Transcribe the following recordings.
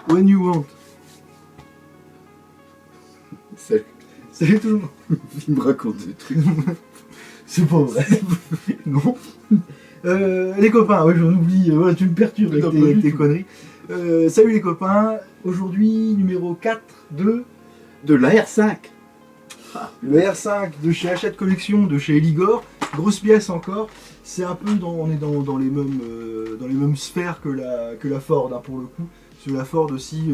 When you want. Salut. Salut tout le monde. Il me raconte des trucs. C'est pas vrai. Non. Les copains, ouais, j'en oublie. Voilà, tu me perturbes Non, avec pas du tes tout. conneries. Salut les copains. Aujourd'hui, numéro 4 de De la R5. le R5 de chez Hachette Collection, de chez Eligor. Grosse pièce encore. C'est un peu on est dans les mêmes sphères que la Ford, hein, pour le coup. Sur la Ford aussi,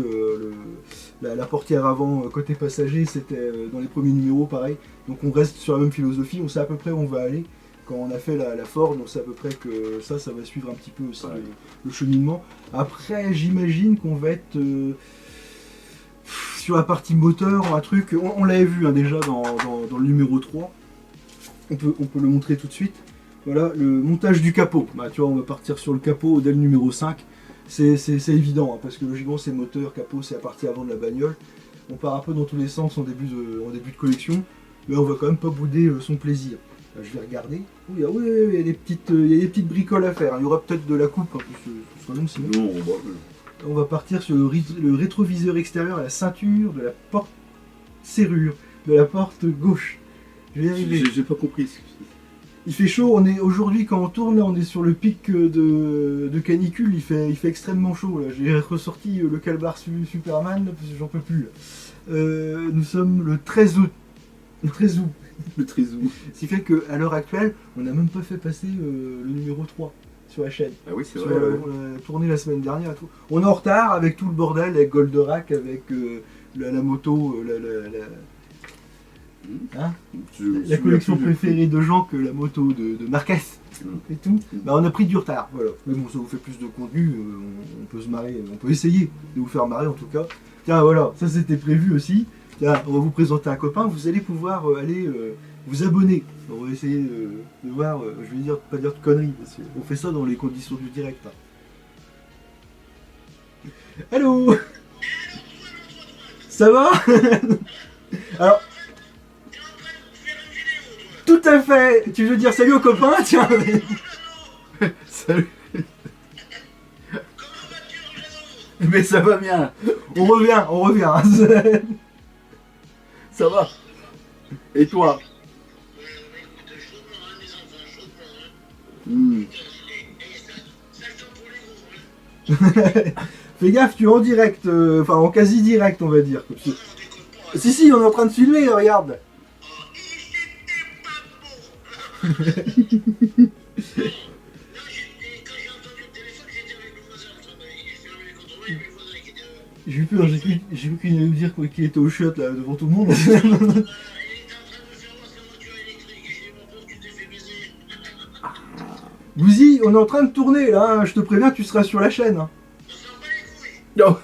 la portière avant côté passager, c'était dans les premiers numéros pareil. Donc on reste sur la même philosophie, on sait à peu près où on va aller. Quand on a fait la Ford, on sait à peu près que ça va suivre un petit peu aussi Ouais. le cheminement. Après, j'imagine qu'on va être sur la partie moteur, un truc, on l'avait vu hein, déjà dans le numéro 3. On peut le montrer tout de suite. Voilà, le montage du capot. Bah, tu vois, on va partir sur le capot dès le numéro 5. C'est évident, hein, parce que logiquement, c'est moteur, capot, c'est la partie avant de la bagnole. On part un peu dans tous les sens en début de collection, mais on va quand même pas bouder son plaisir. Là, je vais regarder. Oui, il y a des petites bricoles à faire. Il y aura peut-être de la coupe, hein, ce sera long sinon. Non, bah, On va partir sur le rétroviseur extérieur à la ceinture de la porte serrure, de la porte gauche. Je vais y arriver. j'ai pas compris. Il fait chaud, aujourd'hui quand on tourne, là, on est sur le pic de canicule, il fait extrêmement chaud. Là. J'ai ressorti le calbar Superman, parce que j'en peux plus. Là. Nous sommes le 13 août. Le 13 août. Le trésor. Ce qui fait qu'à l'heure actuelle, on n'a même pas fait passer le numéro 3 sur la chaîne. Ah oui, c'est Sur vrai. Ouais. on a tourné la semaine dernière et tout. On est en retard avec tout le bordel, avec Goldorak, avec la moto, hein, la collection préférée de Jean que la moto de Marquez et tout. Bah, on a pris du retard, voilà. Mais bon, ça vous fait plus de contenu, on peut se marrer, on peut essayer de vous faire marrer en tout cas. Tiens, voilà, ça c'était prévu aussi. Tiens, on va vous présenter un copain, vous allez pouvoir aller vous abonner. On va essayer de voir, je vais pas dire de conneries, parce qu'on fait ça dans les conditions du direct. Hein. Allô. Ça va. Alors, tout à fait. Tu veux dire salut aux copains? Tiens. Salut. Mais ça va bien. On revient. Hein. Ça va. Et toi? Fais gaffe, tu es en direct, enfin en quasi direct on va dire. Si, on est en train de filmer, regarde. J'ai eu peur, j'ai vu qu'il allait nous dire qu'il était au shot là devant tout le monde. Gouzi, on est en train de tourner là, hein. Je te préviens, tu seras sur la chaîne. Hein. Non.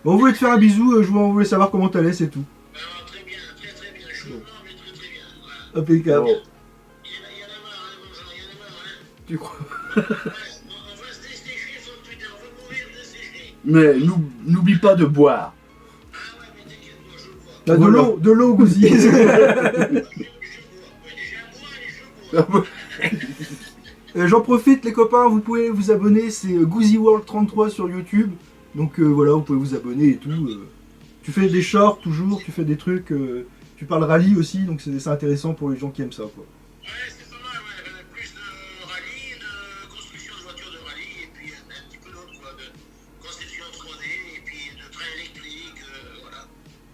Bon, on voulait te faire un bisou, on voulait savoir comment t'allais, c'est tout. Très bien, très bien. Chaud, mais très bien. Voilà. Impeccable. Oh. Il y en a marre, hein, bonjour, il y en a marre, hein. Tu crois? Ouais, on va se dessécher sur Twitter, on va mourir de sécher. Mais n'oublie pas de boire. Ah ouais, mais t'inquiète, moi je le vois. Là, de l'eau, Gouzi. Je bois, déjà bois et je bois. J'en profite les copains, vous pouvez vous abonner, c'est Gouzi World 33 sur YouTube. Donc voilà, vous pouvez vous abonner et tout. Tu fais des shorts toujours, tu fais des trucs, tu parles rallye aussi, donc c'est intéressant pour les gens qui aiment ça. Quoi. Ouais, c'est pas mal, ouais. Plus de rallye, de construction de voitures de rallye, et puis un petit peu d'autres, quoi, de conception 3D, et puis de train électrique, voilà.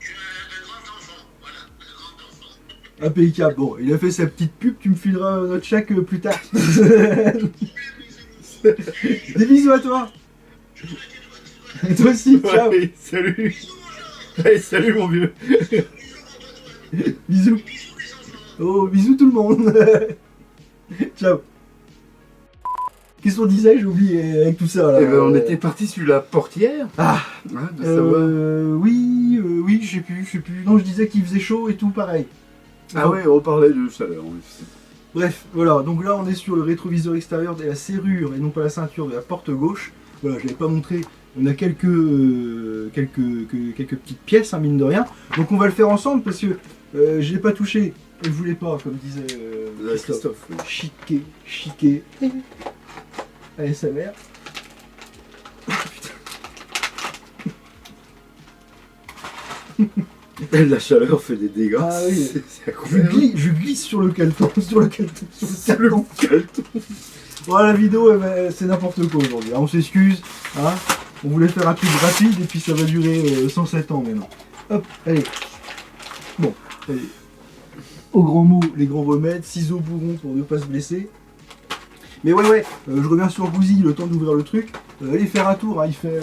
Je suis un grand enfant, voilà, un grand enfant. Impeccable. Bon, il a fait sa petite pub, tu me fileras notre chèque plus tard. Des bisous à toi. Et toi aussi, ciao. Ouais, salut. Hey, salut mon vieux. Bisous. Oh, bisous tout le monde. Ciao. Qu'est-ce qu'on disait, j'ai oublié avec tout ça là. Eh ben, on était parti sur la portière. Ah, Ouais, de savoir. oui, je sais plus. Non, je disais qu'il faisait chaud et tout, pareil. Ah ouais, on parlait de ça alors. Bref, voilà, donc là on est sur le rétroviseur extérieur de la serrure et non pas la ceinture de la porte gauche. Voilà, je l'avais pas montré, on a quelques petites pièces, hein, mine de rien. Donc on va le faire ensemble parce que je l'ai pas touché. Elle voulait pas, comme disait Christophe. Christophe. Chiqué. Allez, sa mère. La chaleur fait des dégâts. Ah oui. C'est incroyable. Je glisse sur le caleçon. Sur le carton. Calton. Voilà, la vidéo, c'est n'importe quoi aujourd'hui. On s'excuse. Hein, on voulait faire un truc rapide et puis ça va durer 107 ans maintenant. Hop, allez. Bon, allez. Au grand mot, les grands remèdes, ciseaux bourrons pour ne pas se blesser. Mais ouais, je reviens sur Gouzi, le temps d'ouvrir le truc. Allez faire un tour, hein, il fait...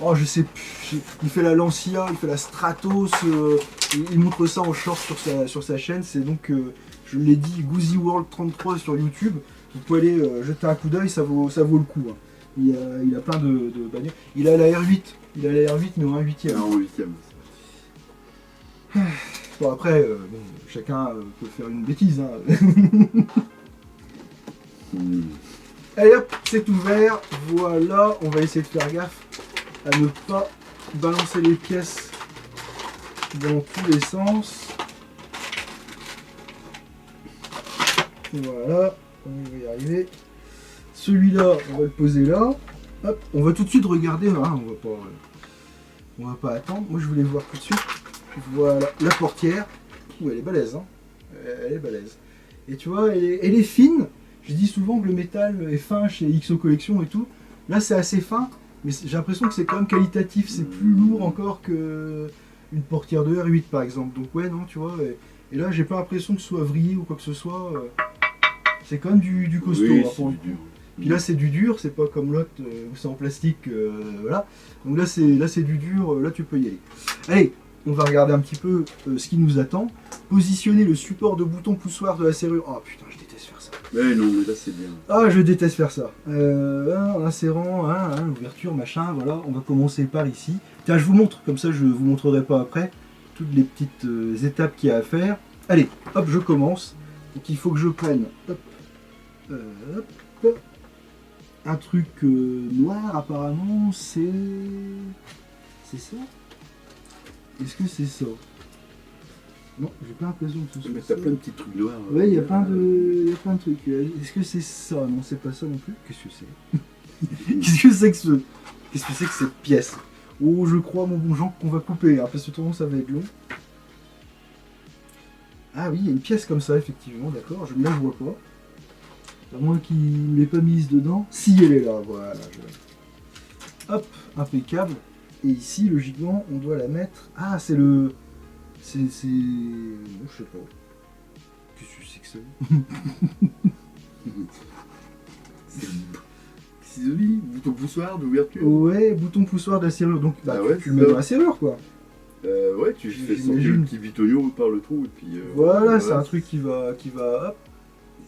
oh, je sais plus, il fait la Lancia, il fait la Stratos, il montre ça en short sur sa chaîne. C'est donc, je l'ai dit, Gouzi World 33 sur YouTube. Vous pouvez aller jeter un coup d'œil, ça vaut le coup. Hein. Il a plein de bagnoles. Il a la R8, mais en 1/8e. En 8ème. Bon après, bon, chacun peut faire une bêtise. Hein. Allez hop, c'est ouvert. Voilà, on va essayer de faire gaffe à ne pas balancer les pièces dans tous les sens. Voilà, on va y arriver. Celui-là, on va le poser là. Hop, on va tout de suite regarder. Hein, on va pas attendre. Moi, je voulais voir tout de suite. Voilà, la portière. Ouh, elle est balèze, hein. Elle est balèze. Et tu vois, elle est fine. Je dis souvent que le métal est fin chez XO Collection et tout. Là, c'est assez fin, mais j'ai l'impression que c'est quand même qualitatif. C'est plus lourd encore que une portière de R8 par exemple. Donc ouais, non, tu vois. Et là, j'ai pas l'impression que ce soit vrillé ou quoi que ce soit. C'est quand même du costaud. Oui, hein, c'est du dur. Puis là, c'est du dur. C'est pas comme l'autre où c'est en plastique. Voilà. Donc là, c'est du dur. Là, tu peux y aller. Allez. On va regarder un petit peu ce qui nous attend. Positionner le support de bouton poussoir de la serrure. Oh putain, je déteste faire ça. Mais non, mais là c'est bien. Ah, je déteste faire ça. En insérant l'ouverture, machin, voilà. On va commencer par ici. Tiens, je vous montre, comme ça je vous montrerai pas après, toutes les petites étapes qu'il y a à faire. Allez, hop, je commence. Donc il faut que je prenne hop, un truc noir apparemment, c'est ça. Est-ce que c'est ça? Non, j'ai pas l'impression que ce soit Mais ça. t'as plein de petits trucs noirs. Ouais, il y a plein de trucs. Est-ce que c'est ça? Non, c'est pas ça non plus. Qu'est-ce que c'est? Qu'est-ce que c'est que cette pièce? Oh, je crois, mon bon Jean, qu'on va couper, hein, parce que autrement ça va être long. Ah oui, il y a une pièce comme ça, effectivement, d'accord. Là, je vois pas. À moins qu'il ne l'ait pas mise dedans. Si, elle est là, voilà. Hop, impeccable. Et ici, logiquement, on doit la mettre... Ah, c'est le... C'est... Je sais pas. Qu'est-ce que c'est que ça? C'est joli, bouton poussoir d'ouverture. Ouais, bouton poussoir de la serrure. Donc, bah, Ah ouais, tu le mets dans la serrure, quoi. Ouais, tu fais sortir J'imagine. le petit bitonio par le trou et puis... Voilà, c'est un truc qui va... Hop.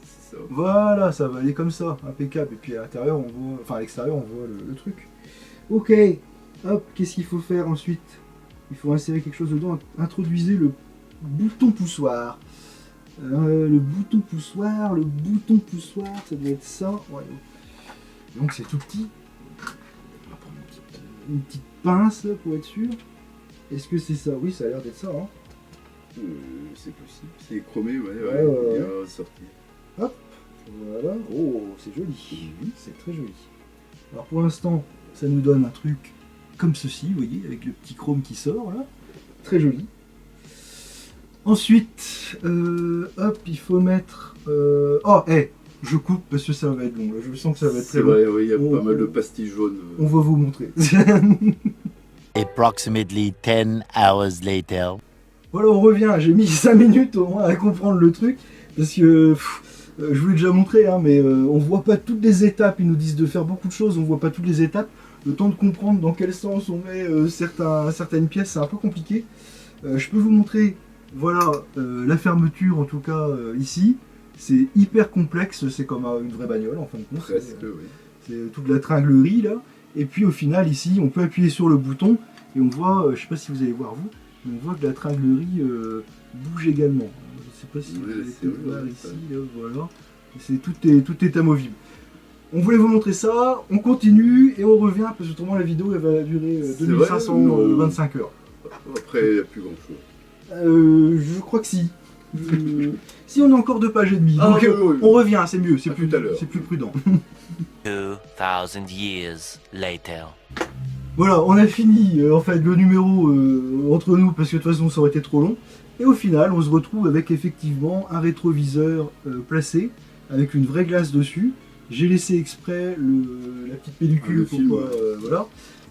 C'est ça. Voilà, ça va aller comme ça, impeccable. Et puis à l'intérieur, on voit... Enfin, à l'extérieur, on voit le truc. Ok. Hop, qu'est-ce qu'il faut faire ensuite? Il faut insérer quelque chose dedans. Introduisez le bouton poussoir. Le bouton poussoir, ça doit être ça. Ouais. Donc c'est tout petit. On va prendre une petite pince pour être sûr. Est-ce que c'est ça? Oui, ça a l'air d'être ça. Hein. C'est possible. C'est chromé, ouais. Ouais. Il va sortir. Hop, voilà. Oh, c'est joli. C'est très joli. Alors pour l'instant, ça nous donne un truc comme ceci, vous voyez, avec le petit chrome qui sort là. Très joli. Ensuite, hop, il faut mettre... Oh, je coupe parce que ça va être long. Là. Je sens que ça va être très C'est long. vrai, oui, il y a pas mal de pastilles jaunes. On va vous montrer. Approximately 10 hours later. Voilà, on revient. J'ai mis 5 minutes au moins à comprendre le truc. Parce que je vous l'ai déjà montré, hein, mais on voit pas toutes les étapes. Ils nous disent de faire beaucoup de choses, on voit pas toutes les étapes. Le temps de comprendre dans quel sens on met certaines pièces, c'est un peu compliqué. Je peux vous montrer, voilà, la fermeture en tout cas ici. C'est hyper complexe, c'est comme une vraie bagnole en fin de compte. Presque, oui. C'est toute la tringlerie là. Et puis au final ici, on peut appuyer sur le bouton et on voit, je sais pas si vous allez voir vous, mais on voit que la tringlerie bouge également. Je sais pas si vous allez peut-être voir ici, là, voilà. Tout est amovible. On voulait vous montrer ça, on continue et on revient parce que autrement la vidéo elle va durer 2525 heures. Après, il n'y a plus grand chose. Je crois que si. Si on a encore 2 pages et demie, Ah, donc oui, oui, oui. on revient, c'est mieux, c'est À plus, tout à l'heure. c'est plus prudent. 2,000 years later. Voilà, on a fini en fait le numéro entre nous parce que de toute façon ça aurait été trop long. Et au final, on se retrouve avec effectivement un rétroviseur placé avec une vraie glace dessus. J'ai laissé exprès la petite pellicule Le pour film, pas, ouais. voilà.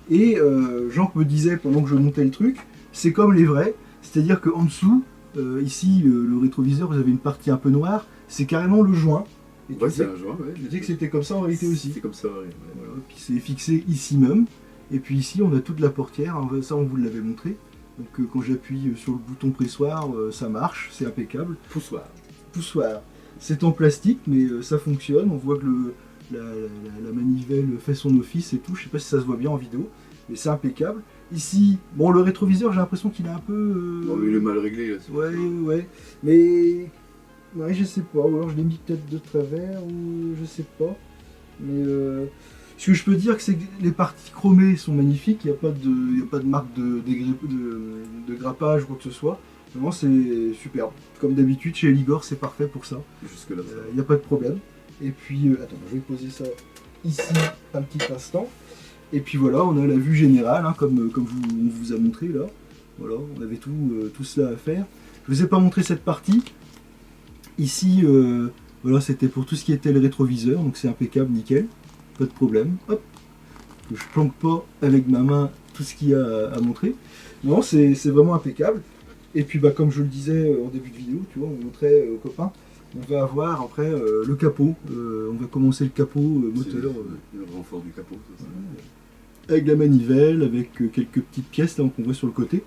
Et Jean me disait pendant que je montais le truc, c'est comme les vrais, c'est-à-dire qu'en dessous, ici le rétroviseur, vous avez une partie un peu noire, c'est carrément le joint. Et tu Ouais, disais- c'est un joint, ouais. tu disais que c'était comme ça en réalité aussi. C'est comme ça, ouais. Voilà, puis c'est fixé ici même. Et puis ici, on a toute la portière. Alors, ça, on vous l'avait montré. Donc, quand j'appuie sur le bouton pressoir, ça marche, c'est impeccable. Poussoir. Poussoir, c'est en plastique, mais ça fonctionne. On voit que la manivelle fait son office et tout. Je sais pas si ça se voit bien en vidéo, mais c'est impeccable. Ici, bon, le rétroviseur, j'ai l'impression qu'il est un peu. Bon, mais il est mal réglé, là. c'est Ouais, pour ouais. Mais. Ouais, je sais pas. Ou alors je l'ai mis peut-être de travers, ou je sais pas. Mais. Ce que je peux dire, c'est que les parties chromées sont magnifiques. Il n'y a pas de marque de grappage ou quoi que ce soit. Vraiment, c'est superbe. Comme d'habitude, chez Eligor, c'est parfait pour ça. ça. Jusque-là, ça. Il n'y a pas de problème. Et puis, attends, je vais poser ça ici un petit instant. Et puis voilà, on a la vue générale, hein, comme on vous a montré là. Voilà, on avait tout cela à faire. Je vous ai pas montré cette partie. Ici, voilà, c'était pour tout ce qui était le rétroviseur, donc c'est impeccable, nickel. Pas de problème. Hop, que je planque pas avec ma main tout ce qu'il y a à montrer. Non, c'est vraiment impeccable. Et puis, bah, comme je le disais en début de vidéo, tu vois, on montrait aux copains. On va avoir après le capot. On va commencer le capot C'est moteur. le renfort du capot, ça. Avec la manivelle, avec quelques petites pièces là qu'on voit sur le côté.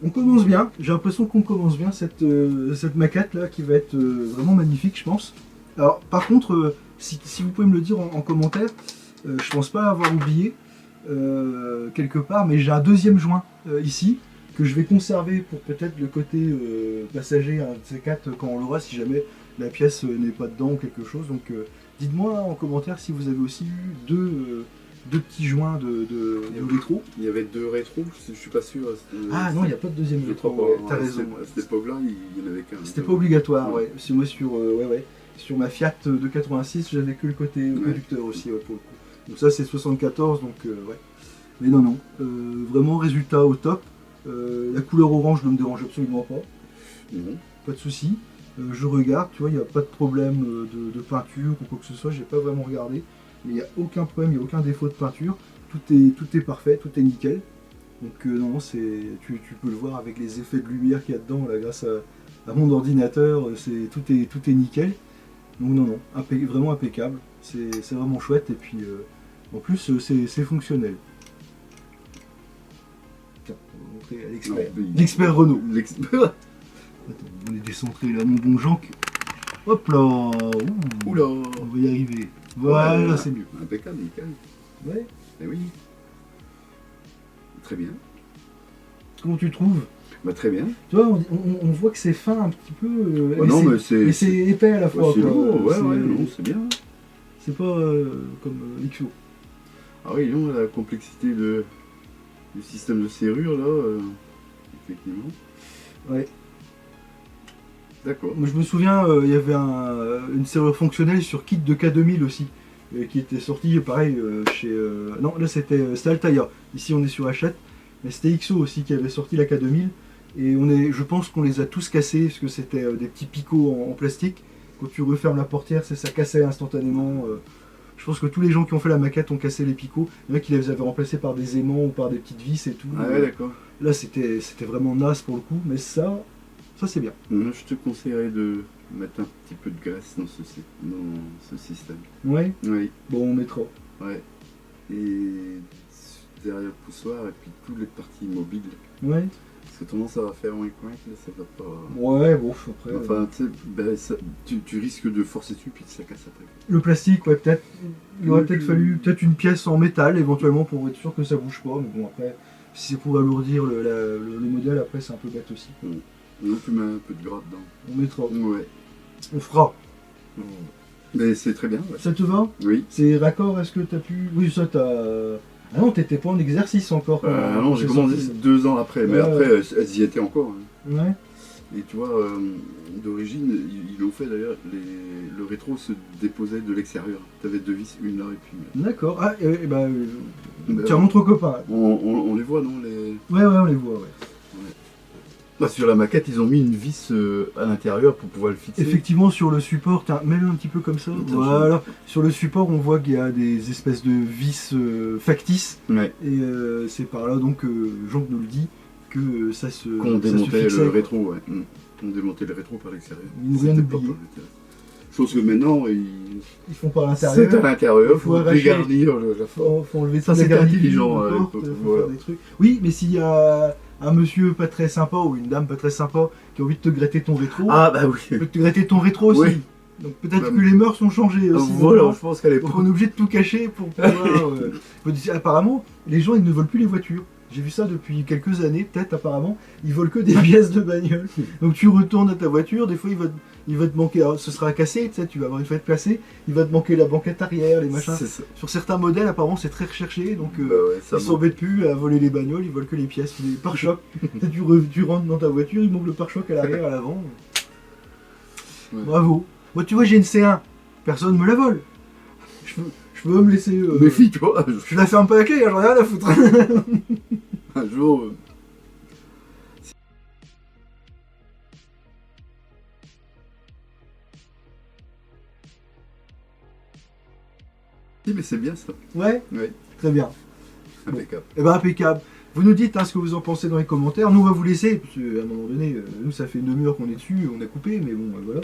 On commence bien, j'ai l'impression qu'on commence bien cette maquette là qui va être vraiment magnifique je pense. Alors par contre, si vous pouvez me le dire en commentaire, je pense pas avoir oublié quelque part, mais j'ai un deuxième joint ici que je vais conserver pour peut-être le côté passager, un de ces quatre quand on l'aura, si jamais la pièce n'est pas dedans ou quelque chose. Donc dites-moi en commentaire si vous avez aussi eu deux petits joints de rétro. Il y avait 2 rétros, je suis pas sûr. Ah non, il n'y a pas de deuxième Je rétro, crois ouais, pas. t'as À raison. cette époque-là, il y en avait qu'un. C'était pas obligatoire, Ouais. ouais. Parce que moi sur ma Fiat de 86, j'avais que le côté Ouais. conducteur aussi, ouais, pour le coup. Donc ça c'est 74, donc ouais. Mais non, vraiment résultat au top. La couleur orange ne me dérange absolument pas, Non. pas de souci. Je regarde, tu vois, il n'y a pas de problème de peinture ou quoi que ce soit, j'ai pas vraiment regardé. Mais il n'y a aucun problème, il n'y a aucun défaut de peinture. Tout est parfait, tout est nickel. Donc non, tu peux le voir avec les effets de lumière qu'il y a dedans, là, grâce à mon ordinateur, tout est nickel. Donc non, vraiment impeccable. C'est vraiment chouette et puis en plus c'est fonctionnel. Tiens, on va montrer à l'expert. Non, L'expert Renault. L'expert. Attends, on est décentré là, mon bon Jean. Hop là, ouh, Oula. on va y arriver. Voilà, Ouais, c'est mieux. Impeccable, nickel. Ouais. Eh oui. Très bien. Comment tu trouves? Bah très bien. Tu vois, on voit que c'est fin un petit peu. Ouais, non, mais c'est. mais c'est épais à la fois. c'est quoi. lourd, ouais, C'est- ouais, non, c'est bien. C'est pas comme XO. Ah oui, non, la complexité du système de serrure, là, effectivement. Ouais. D'accord. Moi, je me souviens, il y avait une serrure fonctionnelle sur kit de K2000 aussi, qui était sortie pareil chez. Non, là c'était Altaïa. Ici on est sur Hachette, mais c'était XO aussi qui avait sorti la K2000. Et je pense qu'on les a tous cassés parce que c'était des petits picots en plastique. Quand tu refermes la portière, ça cassait instantanément. Je pense que tous les gens qui ont fait la maquette ont cassé les picots. Il y en a qui les avaient remplacés par des aimants ou par des petites vis et tout. Ah ouais, d'accord. Là c'était vraiment naze pour le coup, mais ça c'est bien. Je te conseillerais de mettre un petit peu de graisse dans ce système. Ouais, Oui, bon on mettra. ouais. Et derrière le poussoir, et puis toutes les parties mobiles. Ouais. Parce que tendance à faire wink wink, là, ça va pas. Ouais, bon, après. Enfin, tu sais, ben, tu risques de forcer dessus, puis ça casse après. Le plastique, ouais, peut-être. Il aurait peut-être Oui. fallu une pièce en métal éventuellement pour être sûr que ça bouge pas. Mais bon, après, si c'est pour alourdir le modèle, après c'est un peu bête aussi. Donc tu mets un peu de gras dedans. On mettra. Ouais. On fera. Mais c'est très bien, ouais. Ça te va? Oui. C'est raccord, est-ce que t'as pu. Oui, ça t'as. Ah non, t'étais pas en exercice encore. Non, j'ai commencé 2 ans après, mais Ouais, après, elles y étaient encore. Hein. Ouais. Et tu vois, d'origine, ils l'ont fait d'ailleurs, le rétro se déposait de l'extérieur. T'avais deux vis, une là et puis une là. D'accord. Ah, bah, Bah, tiens, montre aux copains. on les voit, non les... Ouais, on les voit, ouais. Bah, sur la maquette, ils ont mis une vis à l'intérieur pour pouvoir le fixer. Effectivement, sur le support, tiens, mets-le un petit peu comme ça. Attention. Voilà. Sur le support, on voit qu'il y a des espèces de vis factices. Ouais. Et c'est par là, donc, Jean nous le dit, que ça se Qu'on ça se démontait fixait, le quoi. rétro, ouais. On démontait le rétro par l'extérieur. Ils n'ont rien C'était pas oublié. par l'intérieur. Chose que maintenant, Ils font par c'est à l'intérieur. l'intérieur, Il il faut faut arracher. dégarnir la forme. Faut enlever Ça, toute la c'était garniture, intelligent, la à porte, l'époque, faut voilà. faire des trucs. Oui, mais s'il y a un monsieur pas très sympa ou une dame pas très sympa qui a envie de te gratter ton rétro, Ah bah il oui. peut te gratter ton rétro aussi. Oui. Donc peut-être Bah, que les mœurs ont changé aussi. Voilà, maintenant. je pense qu'à Donc l'époque. on est obligé de tout cacher pour pouvoir... apparemment, les gens ils ne volent plus les voitures. J'ai vu ça depuis quelques années, peut-être apparemment. Ils volent que des pièces de bagnole. Donc tu retournes à ta voiture, des fois il va te manquer... alors, ce sera cassé, tu sais, tu vas avoir une fête cassée. Il va te manquer la banquette arrière, les machins. C'est ça. Sur certains modèles, apparemment, c'est très recherché. Donc Bah ouais, ça ils s'embêtent plus à voler les bagnoles, ils volent que les pièces, les pare-chocs. tu rentres dans ta voiture, il manque le pare-choc à l'arrière, à l'avant. Ouais. Bravo. Moi, tu vois, j'ai une C1. Personne me la vole. Je peux me laisser... Méfie-toi, Je la ferme pas la clé, j'en ai rien à foutre. un jour. Si, mais c'est bien ça. Ouais, Oui, très bien. impeccable. Eh ben impeccable. Vous nous dites ce que vous en pensez dans les commentaires. Nous on va vous laisser, parce qu'à un moment donné, nous ça fait une demi-heure qu'on est dessus, on a coupé, mais bon voilà.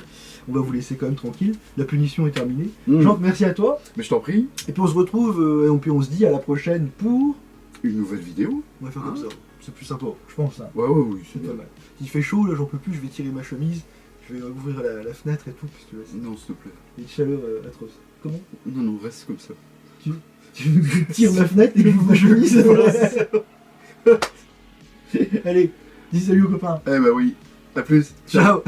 On va vous laisser quand même tranquille. La punition est terminée. Mmh. Jean, merci à toi. Mais je t'en prie, Et puis on se retrouve, et puis on se dit à la prochaine pour... une nouvelle vidéo. On va faire comme ça. C'est plus sympa, je pense. Hein. Ouais, oui, C'est c'est pas bien. mal. Il fait chaud, là j'en peux plus, je vais tirer ma chemise. Je vais ouvrir la fenêtre et tout, parce que là, Non, s'il te plaît. c'est une chaleur atroce. Comment Non, non, reste comme ça. Tu veux que je tire ma fenêtre et que j'ouvre ma chemise? Allez, dis salut aux copains. Eh bah oui, à plus. Ciao.